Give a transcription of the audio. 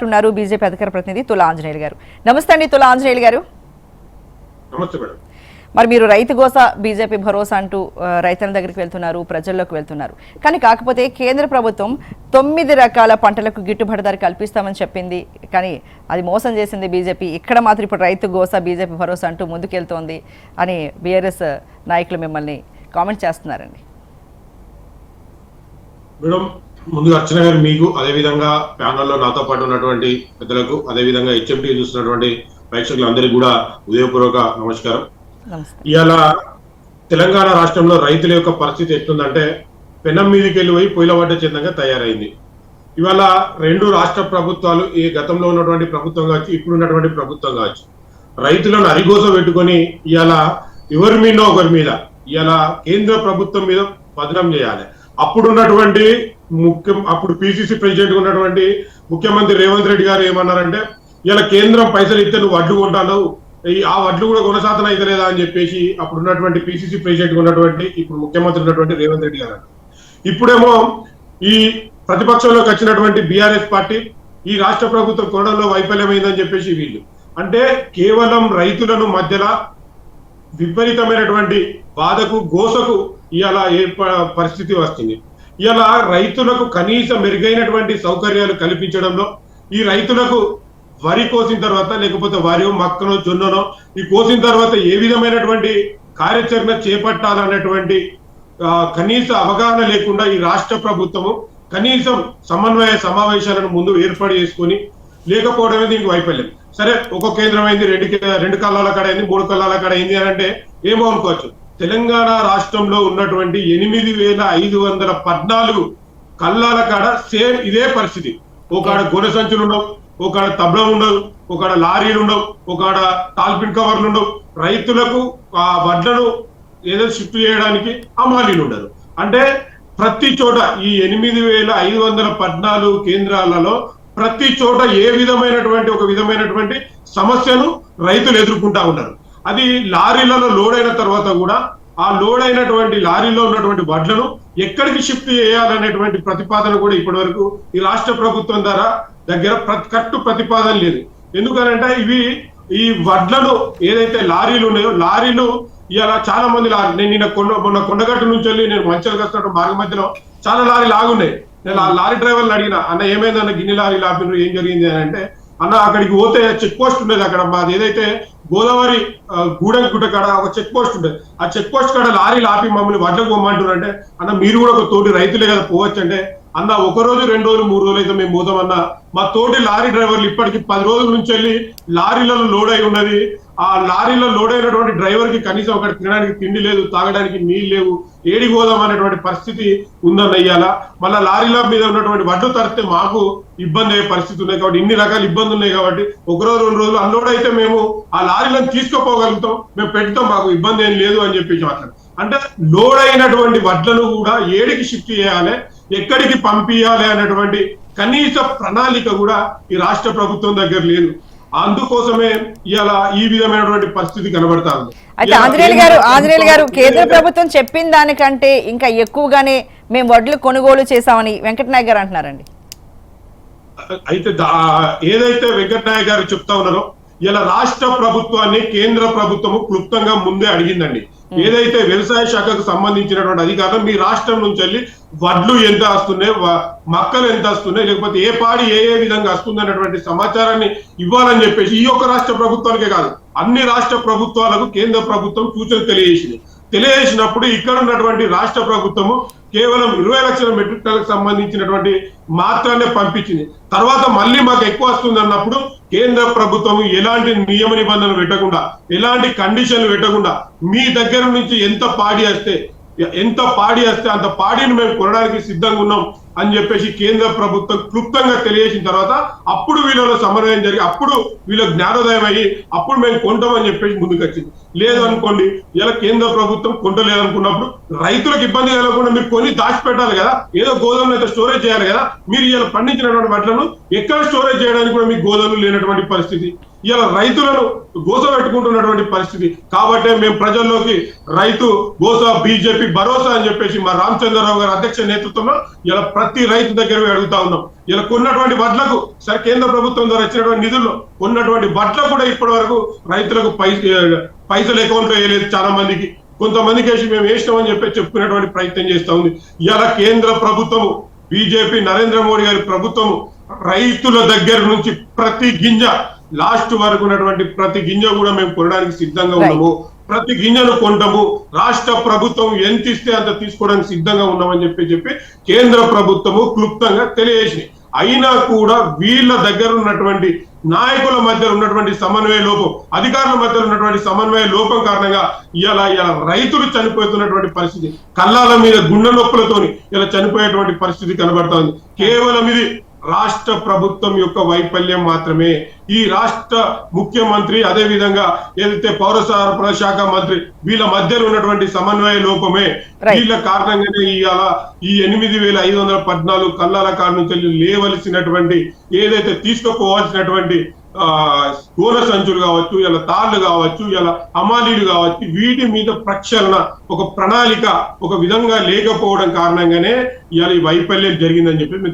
ఉన్నారు బీజేపీ అధికార ప్రతినిధి తులా ఆంజనేయులు గారు. నమస్తే అండి తులా ఆంజనేయులు గారు. నమస్తే మేడం. మరి మీరు రైతు గోస బీజేపీ భరోసా అంటూ రైతుల దగ్గరికి వెళ్తున్నారు, ప్రజల్లోకి వెళ్తున్నారు. కానీ కాకపోతే కేంద్ర ప్రభుత్వం 9 రకాల పంటలకు గిట్టుబాటు ధర కల్పిస్తామని చెప్పింది, కానీ అది మోసం చేసింది బీజేపీ. ఇక్కడ మాత్రం ఇప్పుడు రైతు గోస బీజేపీ భరోసా అంటూ ముందుకెళ్తోంది అని బీఆర్ఎస్ నాయకులు మిమ్మల్ని కామెంట్ చేస్తున్నారండి. మేడం, ముందుగా అర్చన గారు మీకు, అదేవిధంగా ప్యానల్లో నాతో పాటు ఉన్నటువంటి పెద్దలకు, అదేవిధంగా హెచ్ఎంటీ చూస్తున్నటువంటి ప్రేక్షకులందరికీ కూడా ఉదయపూర్వక నమస్కారం. ఇవాళ తెలంగాణ రాష్ట్రంలో రైతుల యొక్క పరిస్థితి ఎట్లుందంటే పెనం మీదకి వెళ్ళిపోయి పొయ్యిలబడ్డ చెందంగా తయారైంది. ఇవాళ 2 రాష్ట్ర ప్రభుత్వాలు, ఈ గతంలో ఉన్నటువంటి ప్రభుత్వం కావచ్చు, ఇప్పుడు ఉన్నటువంటి ప్రభుత్వం కావచ్చు, రైతులను అరిగోస పెట్టుకొని ఇవాళ ఎవరి మీద ఒకరి మీద ఇవాళ కేంద్ర ప్రభుత్వం మీద పతనం చేయాలి. అప్పుడున్నటువంటి అప్పుడు పిసిసి ప్రెసిడెంట్ ఉన్నటువంటి ముఖ్యమంత్రి రేవంత్ రెడ్డి గారు ఏమన్నారంటే, ఇలా కేంద్రం పైసలు ఇస్తే నువ్వు వడ్లు కొంటావు, ఆ వడ్లు కూడా కొనసాధన అయితే లేదా అని చెప్పేసి అప్పుడు ఉన్నటువంటి పిసిసి ప్రెసిడెంట్ ఉన్నటువంటి ఇప్పుడు ముఖ్యమంత్రి ఉన్నటువంటి రేవంత్ రెడ్డి గారు. ఇప్పుడేమో ఈ ప్రతిపక్షంలోకి వచ్చినటువంటి బీఆర్ఎస్ పార్టీ ఈ రాష్ట్ర ప్రభుత్వం కొనడంలో వైఫల్యమైందని చెప్పేసి వీళ్ళు అంటే కేవలం రైతులను మధ్యలో విపరీతమైనటువంటి బాధకు గోసకు ఇవాళ ఏ పరిస్థితి వస్తుంది. ఇవాళ రైతులకు కనీస మెరుగైనటువంటి సౌకర్యాలు కల్పించడంలో, ఈ రైతులకు వరి కోసిన తర్వాత లేకపోతే వరి మక్కనో జొన్ననో ఈ కోసిన తర్వాత ఏ విధమైనటువంటి కార్యాచరణ చేపట్టాలన్నటువంటి కనీస అవగాహన లేకుండా ఈ రాష్ట్ర ప్రభుత్వము కనీసం సమన్వయ సమావేశాలను ముందు ఏర్పాటు చేసుకొని లేకపోవడమే దీనికి వైఫల్యం. సరే, ఒక కేంద్రం అయింది, 2 కళ్ళాల కాడ అయింది, 3 కళ్ళాల కాడ అయింది అని అంటే ఏమో అనుకోవచ్చు. తెలంగాణ రాష్ట్రంలో ఉన్నటువంటి 8514 కళ్ళాల కాడ సేమ్ ఇదే పరిస్థితి. ఒకడ గొర్రె సంచులు ఉండవు, ఒకడ తబ్లం ఉండదు, ఒకడ లారీలు ఉండవు, ఒకడ టాల్పిన్ కవర్లు ఉండవు. రైతులకు ఆ వడ్లను ఏదో షిఫ్ట్ చేయడానికి అమాలీలు ఉండదు. అంటే ప్రతి చోట ఈ 8514 కేంద్రాలలో ప్రతి చోట ఒక విధమైనటువంటి సమస్యను రైతులు ఎదుర్కొంటా ఉన్నారు. అది లారీలలో లోడ్ అయిన తర్వాత కూడా ఆ లోడ్ అయినటువంటి లారీలో ఉన్నటువంటి వడ్లను ఎక్కడికి షిఫ్ట్ చేయాలనేటువంటి ప్రతిపాదన కూడా ఇప్పటి వరకు ఈ రాష్ట్ర ప్రభుత్వం దగ్గర కరెక్ట్ ప్రతిపాదన లేదు. ఎందుకనంటే ఈ వడ్లను ఏదైతే లారీలు ఉన్నాయో, లారీలు ఇవాళ చాలా మంది నేను మొన్న కొండగట్టు నుంచి వెళ్ళి నేను మంచిగా వస్తున్నట్టు మార్గ మధ్యలో చాలా లారీలు ఆగున్నాయి. నేను ఆ లారీ డ్రైవర్లు అడిగిన, అన్న ఏమైందన్న గిన్నె లారీలు ఆపినారు, ఏం జరిగింది అని అంటే, అన్న అక్కడికి పోతే చెక్ పోస్ట్ ఉండేది. అక్కడ మాది ఏదైతే గోదావరి గూడెం గుట్ట కాడ ఒక చెక్ పోస్ట్ ఉండేది. ఆ చెక్ పోస్ట్ కాడ లారీలు ఆపి మమ్మల్ని వడ్లకు పోమంటారు. అంటే అన్న మీరు కూడా ఒక తోటి రైతులే కదా పోవచ్చు అంటే, అన్న 1 రోజు 2 రోజులు 3 రోజులు అయితే మేము పోతామన్నా, మా తోటి లారీ డ్రైవర్లు ఇప్పటికి 10 రోజుల నుంచి వెళ్ళి లారీలలో లోడ్ అయి ఉన్నది. ఆ లారీలో లోడ్ అయినటువంటి డ్రైవర్ కి కనీసం అక్కడ తినడానికి తిండి లేదు, తాగడానికి నీళ్ళు లేవు, ఏడికి పోదాం అనేటువంటి పరిస్థితి ఉందని అయ్యాల. మళ్ళీ లారీల మీద ఉన్నటువంటి వడ్లు తరిస్తే మాకు ఇబ్బంది అయ్యే పరిస్థితి ఉన్నాయి. కాబట్టి ఇన్ని రకాల ఇబ్బందులు ఉన్నాయి. కాబట్టి 1 రోజు 2 రోజులు అన్లోడ్ అయితే మేము ఆ లారీలను తీసుకుపోగలుగుతాం, మేము పెడతాం, మాకు ఇబ్బంది ఏం లేదు అని చెప్పేసి మాట్లాడు. అంటే లోడ్ అయినటువంటి వడ్లను కూడా ఏడికి షిఫ్ట్ చేయాలి, ఎక్కడికి పంపించాలి అనేటువంటి కనీస ప్రణాళిక కూడా ఈ రాష్ట్ర ప్రభుత్వం దగ్గర లేదు. అందుకోసమే ఇవాళ ఈ విధమైనటువంటి పరిస్థితి కనబడతా ఉంది. అయితే ఆంజనేయులు గారు కేంద్ర ప్రభుత్వం చెప్పిన దానికంటే ఇంకా ఎక్కువగానే మేము వడ్లు కొనుగోలు చేశామని వెంకటనాయక్ గారు అంటున్నారండి. అయితే ఏదైతే వెంకటనాయక్ గారు చెప్తా ఉన్నారో, ఇలా రాష్ట్ర ప్రభుత్వాన్ని కేంద్ర ప్రభుత్వము క్లుప్తంగా ముందే అడిగిందండి. ఏదైతే వ్యవసాయ శాఖకు సంబంధించినటువంటి అధికారులు మీ రాష్ట్రం నుంచి వెళ్ళి వడ్లు ఎంత వస్తున్నాయి, మక్కలు ఎంత వస్తున్నాయి, లేకపోతే ఏ పాడి ఏ విధంగా వస్తుంది అనేటువంటి సమాచారాన్ని ఇవ్వాలని చెప్పేసి ఈ యొక్క రాష్ట్ర ప్రభుత్వానికే కాదు అన్ని రాష్ట్ర ప్రభుత్వాలకు కేంద్ర ప్రభుత్వం సూచనలు తెలియజేసినప్పుడు ఇక్కడ ఉన్నటువంటి రాష్ట్ర ప్రభుత్వము కేవలం 20 లక్షల మెట్రిక్ టన్లకు సంబంధించినటువంటి మాత్రాన్ని పంపించింది. తర్వాత మళ్ళీ మాకు ఎక్కువ వస్తుంది అన్నప్పుడు కేంద్ర ప్రభుత్వం ఎలాంటి నియమ నిబంధనలు పెట్టకుండా, ఎలాంటి కండిషన్లు పెట్టకుండా మీ దగ్గర నుంచి ఎంత పాడి వస్తే అంత పాడిని మేము కొనడానికి సిద్ధంగా ఉన్నాం అని చెప్పేసి కేంద్ర ప్రభుత్వం క్లుప్తంగా తెలియజేసిన తర్వాత అప్పుడు వీళ్ళలో సమన్వయం జరిగి అప్పుడు వీళ్ళ జ్ఞానోదయం అయ్యి అప్పుడు మేము కొంటామని చెప్పేసి ముందుకు వచ్చింది. లేదు అనుకోండి, ఇలా కేంద్ర ప్రభుత్వం కొంటలేదు అనుకున్నప్పుడు రైతులకు ఇబ్బంది కలగకుండా మీరు కొని దాచిపెట్టాలి కదా, ఏదో గోదాములు అయితే స్టోరేజ్ చేయాలి కదా. మీరు ఇలా పండించినటువంటి వడ్లను ఎక్కడ స్టోరేజ్ చేయడానికి కూడా మీకు గోదాములు లేనటువంటి పరిస్థితి, ఇలా రైతులను గోస పెట్టుకుంటున్నటువంటి పరిస్థితి. కాబట్టి మేము ప్రజల్లోకి రైతు గోస బీజేపీ భరోసా అని చెప్పేసి మా రామచంద్రరావు గారి అధ్యక్ష నేతృత్వంలో ఇలా ప్రతి రైతు దగ్గర అడుగుతా ఉన్నాం. ఇలా కొన్నటువంటి వడ్లకు సరే కేంద్ర ప్రభుత్వం ద్వారా ఇచ్చినటువంటి నిధుల్లో కొన్నటువంటి వడ్లకు కూడా ఇప్పటి వరకు రైతులకు పైసలు అకౌంట్లో వేయలేదు. చాలా మందికి, కొంతమందికి వేసి మేము వేసినామని చెప్పి చెప్పుకునేటువంటి ప్రయత్నం చేస్తా ఉంది. ఇలా కేంద్ర ప్రభుత్వము బీజేపీ నరేంద్ర మోడీ గారి ప్రభుత్వము రైతుల దగ్గర నుంచి ప్రతి గింజ లాస్ట్ వరకు ఉన్నటువంటి ప్రతి గింజ కూడా మేము కొనడానికి సిద్ధంగా ఉన్నాము. ప్రతి గింజను కొంటాము. రాష్ట్ర ప్రభుత్వం ఎంత ఇస్తే అంత తీసుకోవడానికి సిద్ధంగా ఉన్నామని చెప్పి కేంద్ర ప్రభుత్వము క్లుప్తంగా తెలియజేసింది. అయినా కూడా వీళ్ళ దగ్గర ఉన్నటువంటి నాయకుల మధ్య ఉన్నటువంటి సమన్వయ లోపం, అధికారుల మధ్య ఉన్నటువంటి సమన్వయ లోపం కారణంగా ఇలా రైతులు చనిపోతున్నటువంటి పరిస్థితి, కళ్ళాల మీద గుండె నొప్పులతోని ఇలా చనిపోయేటువంటి పరిస్థితి కనబడుతోంది. కేవలం ఇది రాష్ట్ర ప్రభుత్వం యొక్క వైఫల్యం మాత్రమే. ఈ రాష్ట్ర ముఖ్యమంత్రి అదే విధంగా ఏదైతే పౌర సరఫరా శాఖ మంత్రి వీళ్ళ మధ్యలో ఉన్నటువంటి సమన్వయ లోపమే వీళ్ళ కారణంగానే ఇవాళ ఈ 8,514 కల్లాల కాడ నుంచి లేవలసినటువంటి ఏదైతే తీసుకుపోవాల్సినటువంటి గోన సంచులు కావచ్చు, ఇలా తాళ్లు కావచ్చు, ఇలా హమాలీలు కావచ్చు, వీటి మీద ప్రక్షాళన ఒక ప్రణాళిక ఒక విధంగా లేకపోవడం కారణంగానే ఇవాళ ఈ వైఫల్యం జరిగిందని చెప్పి